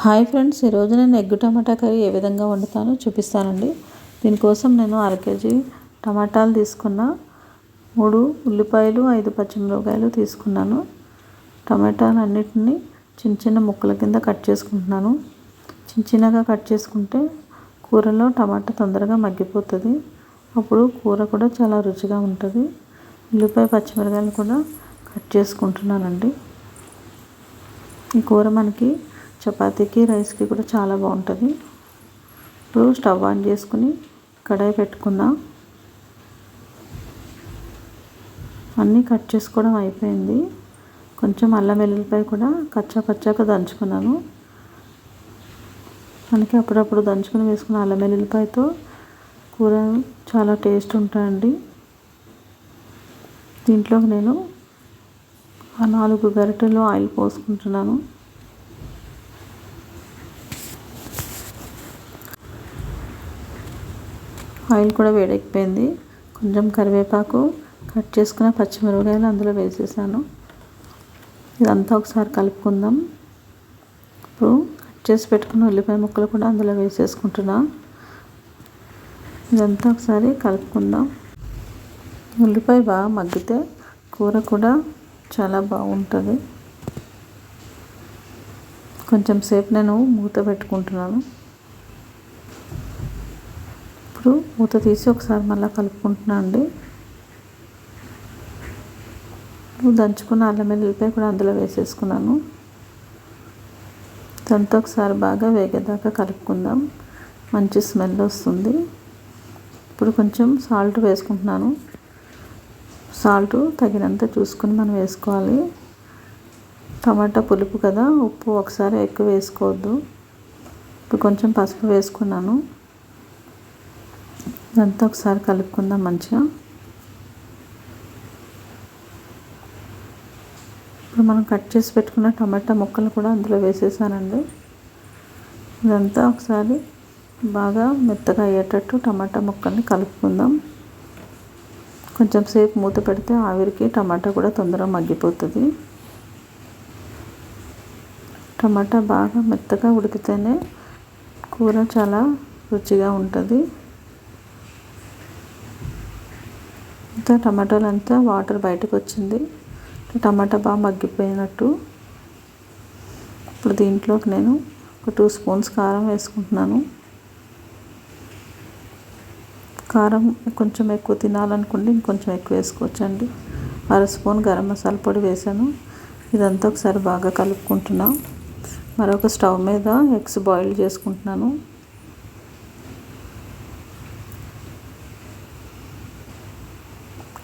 Hi friends, ఈరోజు నేను egg టమాటా curry ఏ విధంగా వండుతానో చూపిస్తానండి. దీనికోసం నేను 1/2 కేజీ టమాటాలు తీసుకున్న, 3 ఉల్లిపాయలు, 5 పచ్చిమిరపకాయలు తీసుకున్నాను. టమాటాలు అన్నిటిని చిన్న చిన్న ముక్కల కింద కట్ చేసుకుంటున్నాను. చిన్నగా కట్ చేసుకుంటే కూరలో టమాటా తొందరగా మగ్గిపోతుంది. అప్పుడు కూర కూడా చాలా రుచిగా ఉంటుంది. ఉల్లిపాయ, పచ్చిమిరపకాయలు కూడా కట్ చేసుకుంటున్నానండి. ఈ కూర మనకి చపాతీకి, రైస్కి కూడా చాలా బాగుంటుంది. ఇప్పుడు స్టవ్ ఆన్ చేసుకుని కడాయి పెట్టుకుందాం. అన్నీ కట్ చేసుకోవడం అయిపోయింది. కొంచెం అల్లం వెల్లుల్లిపాయ కూడా కచ్చాగా దంచుకున్నాను. మనకి అప్పుడప్పుడు దంచుకుని వేసుకున్న అల్లం వెల్లుల్లిపాయతో కూర చాలా టేస్ట్ ఉంటాయండి. దీంట్లోకి నేను 4 గరిటెలు ఆయిల్ పోసుకుంటున్నాను. ఆయిల్ కూడా వేడెక్కిపోయింది. కొంచెం కరివేపాకు, కట్ చేసుకున్న పచ్చిమిరపకాయలు అందులో వేసేసాను. ఇదంతా ఒకసారి కలుపుకుందాం. ఇప్పుడు కట్ చేసి పెట్టుకున్న ఉల్లిపాయ ముక్కలు కూడా అందులో వేసేసుకుంటున్నా. ఇదంతా ఒకసారి కలుపుకుందాం. ఉల్లిపాయ బాగా మగ్గితే కూర కూడా చాలా బాగుంటుంది. కొంచెం సేపు నేను మూత పెట్టుకుంటున్నాను. ఇప్పుడు మూత తీసి ఒకసారి మళ్ళీ కలుపుకుంటున్నాను అండి. దంచుకున్న అల్లం వెల్లుల్లిపాయ కూడా అందులో వేసేసుకున్నాను. ఇదంతా ఒకసారి బాగా వేగేదాకా కలుపుకుందాం. మంచి స్మెల్ వస్తుంది. ఇప్పుడు కొంచెం సాల్ట్ వేసుకుంటున్నాను. సాల్ట్ తగినంత చూసుకొని మనం వేసుకోవాలి. టమాటా పులుపు కదా, ఉప్పు ఒకసారి ఎక్కువ వేసుకోవద్దు. ఇప్పుడు కొంచెం పసుపు వేసుకున్నాను. ఇదంతా ఒకసారి కలుపుకుందాం మంచిగా. ఇప్పుడు మనం కట్ చేసి పెట్టుకున్న టమాటా ముక్కలు కూడా అందులో వేసేసానండి. ఇదంతా ఒకసారి బాగా మెత్తగా అయ్యేటట్టు టమాటా ముక్కల్ని కలుపుకుందాం. కొంచెం సేపు మూత పెడితే ఆవిరికి టమాటా కూడా తొందరగా మగ్గిపోతుంది. టమాటా బాగా మెత్తగా ఉడికితేనే కూర చాలా రుచిగా ఉంటుంది. అంతా టమాటాలు అంతా వాటర్ బయటకు వచ్చింది. టమాటా బాగా మగ్గిపోయినట్టు. ఇప్పుడు దీంట్లోకి నేను ఒక 2 స్పూన్స్ కారం వేసుకుంటున్నాను. కారం కొంచెం ఎక్కువ తినాలనుకుంటే ఇంకొంచెం ఎక్కువ వేసుకోవచ్చండి. 1/2 స్పూన్ గరం మసాలా పొడి వేసాను. ఇదంతా ఒకసారి బాగా కలుపుకుంటున్నాం. మరొక స్టవ్ మీద ఎగ్స్ బాయిల్ చేసుకుంటున్నాను.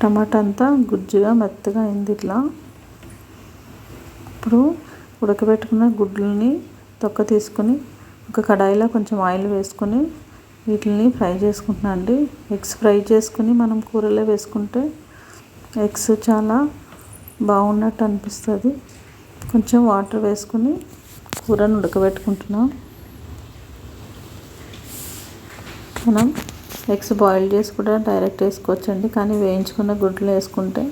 టమాటా అంతా గుజ్జుగా మెత్తగా అయింది ఇట్లా. ఇప్పుడు ఉడకబెట్టుకున్న గుడ్లని తొక్క తీసుకొని ఒక కడాయిలో కొంచెం ఆయిల్ వేసుకొని వీటిని ఫ్రై చేసుకుంటున్నాను అండి. ఎగ్స్ ఫ్రై చేసుకుని మనం కూరలో వేసుకుంటే ఎగ్స్ చాలా బాగున్నట్టు అనిపిస్తుంది. కొంచెం వాటర్ వేసుకుని కూరను ఉడకబెట్టుకుంటున్నాం. మనం ఎగ్స్ బాయిల్ చేసి కూడా డైరెక్ట్ వేసుకోవచ్చండి, కానీ వేయించుకున్న గుడ్లు వేసుకుంటే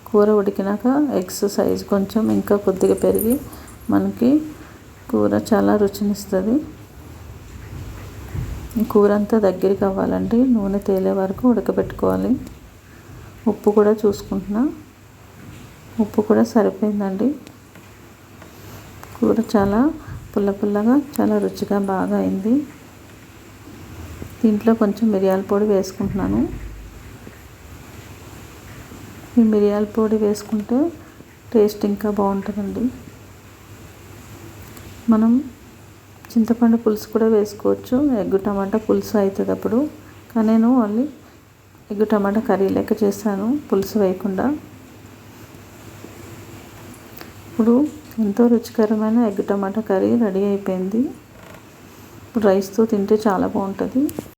కూర ఉడికినాక ఎగ్స్ సైజు కొంచెం ఇంకా కొద్దిగా పెరిగి మనకి కూర చాలా రుచినిస్తుంది. ఈ కూర అంతా దగ్గరికి అవ్వాలండి. నూనె తేలే వరకు ఉడకబెట్టుకోవాలి. ఉప్పు కూడా చూసుకుంటున్నా. ఉప్పు కూడా సరిపోయిందండి. కూర చాలా పుల్లగా చాలా రుచిగా బాగా అయింది. దీంట్లో కొంచెం మిరియాల పొడి వేసుకుంటున్నాను. ఈ మిరియాల పొడి వేసుకుంటే టేస్ట్ ఇంకా బాగుంటుందండి. మనం చింతపండు పులుసు కూడా వేసుకోవచ్చు. ఎగ్ టమాటా పులుసు అవుతుంది అప్పుడు. కానీ నేను ఓన్లీ ఎగ్ టమాటా కర్రీ లెక్క చేశాను, పులుసు వేయకుండా. ఇప్పుడు ఎంతో రుచికరమైన ఎగ్ టమాటా కర్రీ రెడీ అయిపోయింది. ఇప్పుడు రైస్తో తింటే చాలా బాగుంటుంది.